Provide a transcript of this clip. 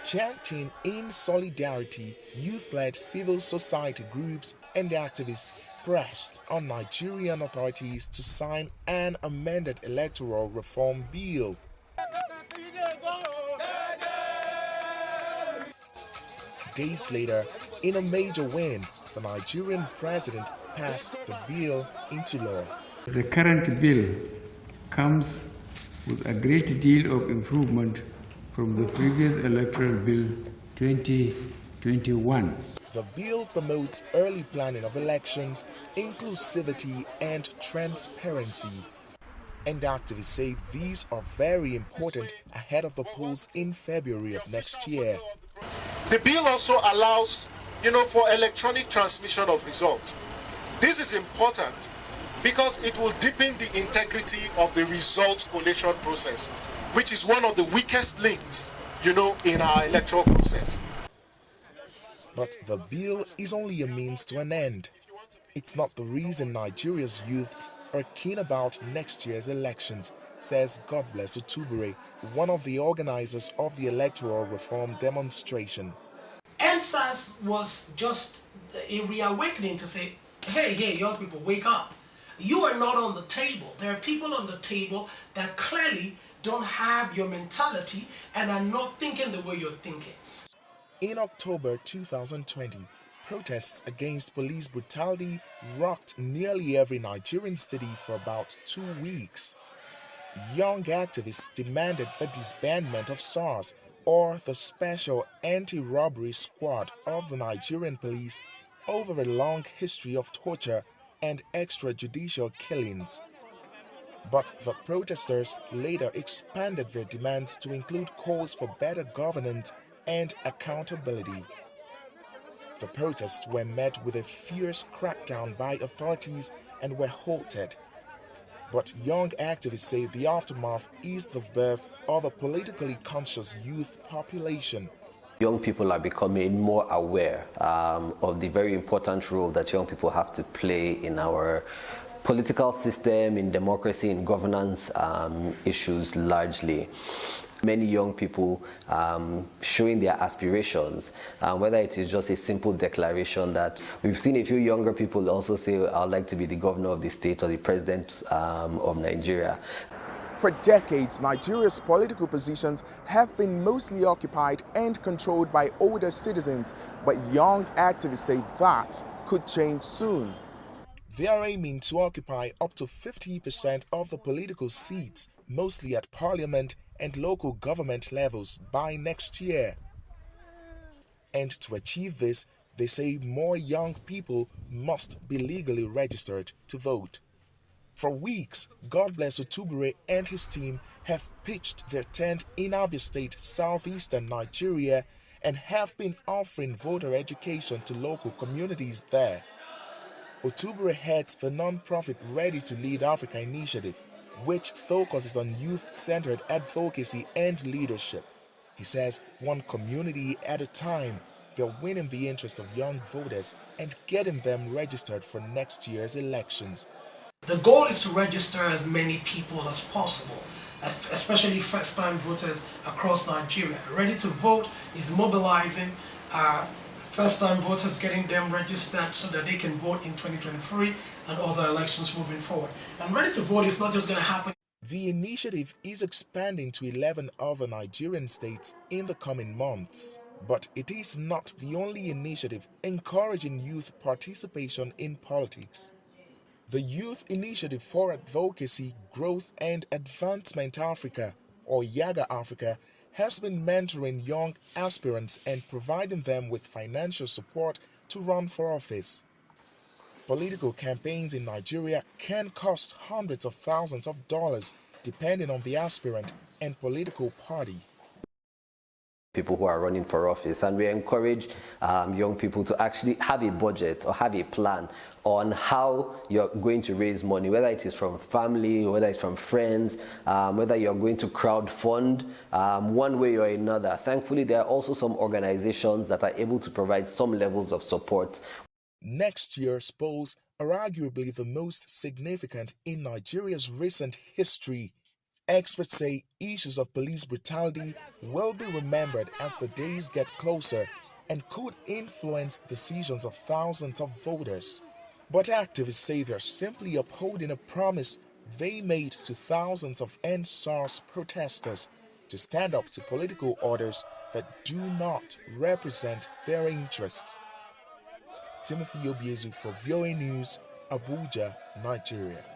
Chanting in solidarity, youth-led civil society groups and activists pressed on Nigerian authorities to sign an amended electoral reform bill. Days later, in a major win, the Nigerian president passed the bill into law. The current bill comes with a great deal of improvement from the previous electoral bill 2021. The bill promotes early planning of elections, inclusivity and transparency. And activists say these are very important ahead of the polls in February of next year. The bill also allows, for electronic transmission of results. This is important because it will deepen the integrity of the results collation process, which is one of the weakest links, in our electoral process. But the bill is only a means to an end. It's not the reason Nigeria's youths are keen about next year's elections, says Godbless Otubere, one of the organizers of the electoral reform demonstration. EndSARS was just a reawakening to say, hey, young people, wake up. You are not on the table. There are people on the table that clearly don't have your mentality and are not thinking the way you're thinking. In October 2020, protests against police brutality rocked nearly every Nigerian city for about 2 weeks. Young activists demanded the disbandment of SARS, or the Special Anti-Robbery Squad of the Nigerian police, over a long history of torture and extrajudicial killings. But the protesters later expanded their demands to include calls for better governance and accountability. The protests were met with a fierce crackdown by authorities and were halted. But young activists say the aftermath is the birth of a politically conscious youth population. Young people are becoming more aware of the very important role that young people have to play in our political system, in democracy, in governance issues largely. Many young people showing their aspirations, whether it is just a simple declaration that we've seen a few younger people also say, I'd like to be the governor of the state or the president of Nigeria. For decades, Nigeria's political positions have been mostly occupied and controlled by older citizens, but young activists say that could change soon. They are aiming to occupy up to 50% of the political seats, mostly at parliament and local government levels, by next year. And to achieve this, they say more young people must be legally registered to vote. For weeks, Godbless Otubere and his team have pitched their tent in Abia State, southeastern Nigeria, and have been offering voter education to local communities there. Otubere heads the non-profit Ready to Lead Africa initiative, which focuses on youth-centered advocacy and leadership. He says one community at a time, they're winning the interest of young voters and getting them registered for next year's elections. The goal is to register as many people as possible, especially first-time voters across Nigeria. Ready to Vote is mobilizing first-time voters, getting them registered so that they can vote in 2023 and other elections moving forward. And Ready to Vote is not just going to happen. The initiative is expanding to 11 other Nigerian states in the coming months. But it is not the only initiative encouraging youth participation in politics. The Youth Initiative for Advocacy, Growth and Advancement Africa, or YAGA Africa, has been mentoring young aspirants and providing them with financial support to run for office. Political campaigns in Nigeria can cost hundreds of thousands of dollars depending on the aspirant and political party. People who are running for office, and we encourage young people to actually have a budget or have a plan on how you're going to raise money, whether it is from family, whether it's from friends, whether you're going to crowdfund one way or another. Thankfully, there are also some organizations that are able to provide some levels of support. Next year's polls are arguably the most significant in Nigeria's recent history. Experts say issues of police brutality will be remembered as the days get closer and could influence decisions of thousands of voters. But activists say they're simply upholding a promise they made to thousands of EndSARS protesters to stand up to political orders that do not represent their interests. Timothy Obiezu for VOA News, Abuja, Nigeria.